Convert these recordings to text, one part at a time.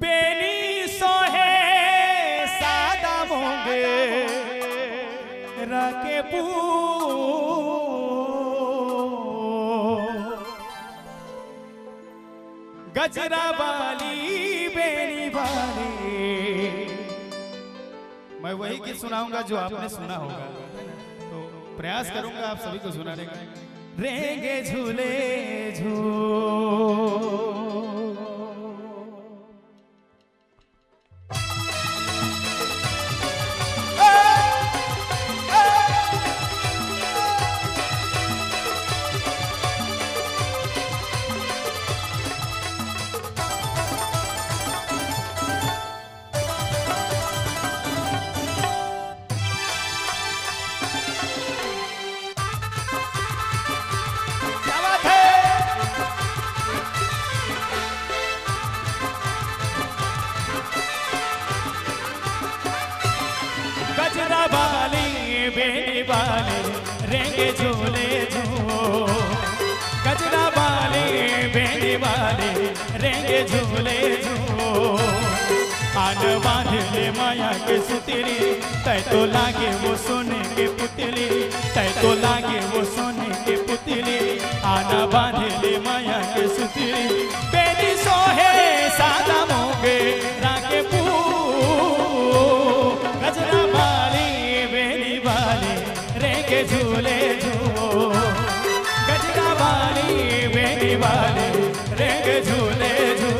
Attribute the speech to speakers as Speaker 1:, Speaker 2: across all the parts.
Speaker 1: बेनी सोहे सादा मोंगे राके पू गजरा वाली बेनी वाली। मैं वही गीत सुनाऊंगा जो आपने सुना होगा, तो प्रयास करूंगा आप सभी को सुनाने का। रेंगे झूले झूल गजरा वाली बेनी वाली रेंगे झूले झूल। गजरा वाली बेनी वाली रेंगे झूले झूल। आन बांध ले माया के सुतली, तय तो लागे वो सोने के पुतली, तय तो लागे वो सोने के पुतली। आना बांध ले माया के सुतली, बेनी सोहे सादा मोंगे राके पू। गजरा वाली बेनी वाली रेंगे झूले झूल। गजरा वाली बेनी वाली रेंगे झूले झूल।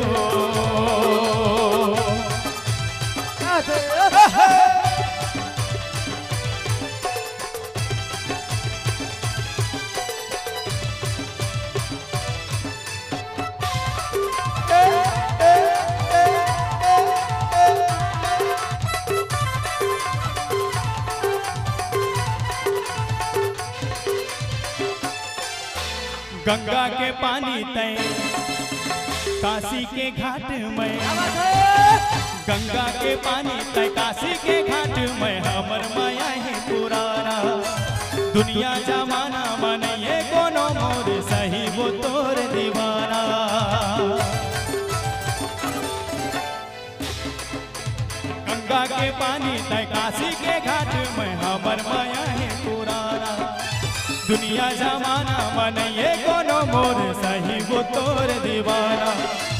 Speaker 1: गंगा के पानी तय काशी के घाट में। गंगा के पानी तय काशी के घाट में। हमर माया है पुराना दुनिया जमाना मन ये कोनो मोर सही वो तोर दीवाना। गंगा के पानी तय काशी के घाट में। हमर माया है पुराना दुनिया जमाना मन ये कोनो मोर सही वो तोर दीवाना।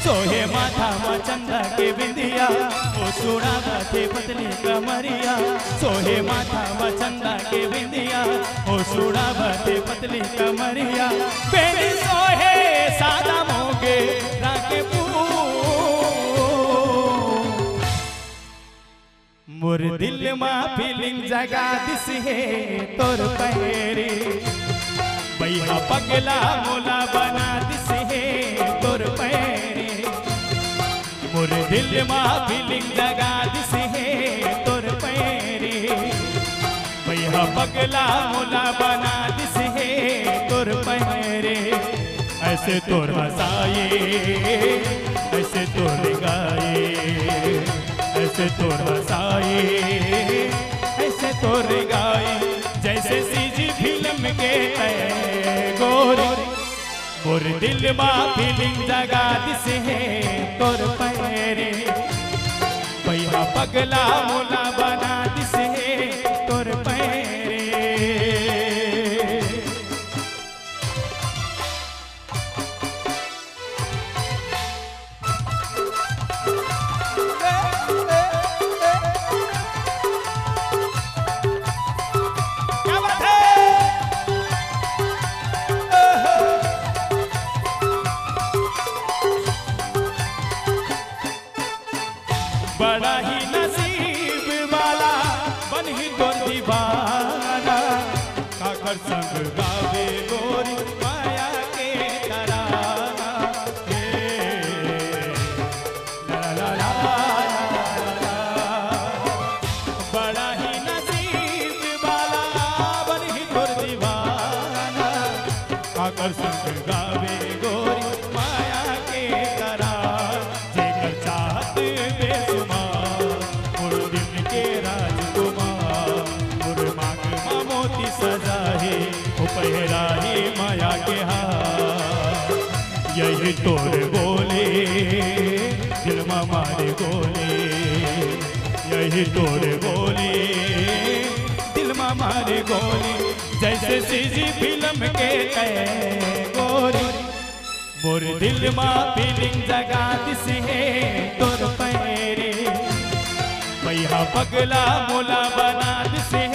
Speaker 1: सोहे माथा मा चंदा के बिंदिया ओ सुड़ा बाते पतली कमरिया। सोहे माथा मा चंदा के बिंदिया ओ सुड़ा बाते पतली कमरिया। बेनी सोहे सादा मोंगे राके पू। मोर दिल मा फीलिंग जगा दिस है तोर पैरी। बैहा पगला मोला बना दिस है तोर पैरी। मोर दिल मा फीलिंग जगा दिस है तोर पैरी। बैहा पगला मोला बना दिस है तोर पैरी। ऐसे तोर हंसाए ऐसे तोर गाए, ऐसे तोर हंसाए ऐसे तोर गाए। जैसे सीजी फिल्म के गोरी। मोर दिल मा फीलिंग जगा दिस है तोर पैरे। बैहा पगला मोला बना दिस है तोर पैरे। बड़ा ही नसीब वाला बन ही तो दीवाना। काकर संग गावे गोरी माया के तराना। ला ला ला ला। बड़ा ही नसीब वाला बन ही तो दीवाना। काकर संग गावे गोरी माया के तराना। जेकर चाहत सजाहे पहराही माया के हाथ। यही तोर बोले दिल ही तोड़े गोली, दिल में मारे गोली, जैसे सीजी फिल्म के कहे गोरी। मोर दिल में फीलिंग जगा दिसे तोर पैरे, मैया पगला मोला बना दिसे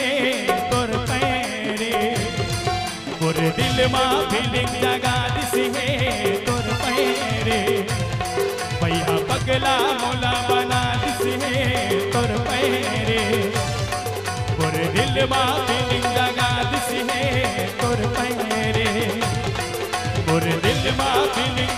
Speaker 1: तोर पैरे। मोर दिल में फीलिंग जगा दिसे तोर पैरे, मैया पगला मोला बना दिसे तोर पैरे। मोर दिल में फीलिंग जगा दिसे तोर पैरे, मोर दिल में फीलिंग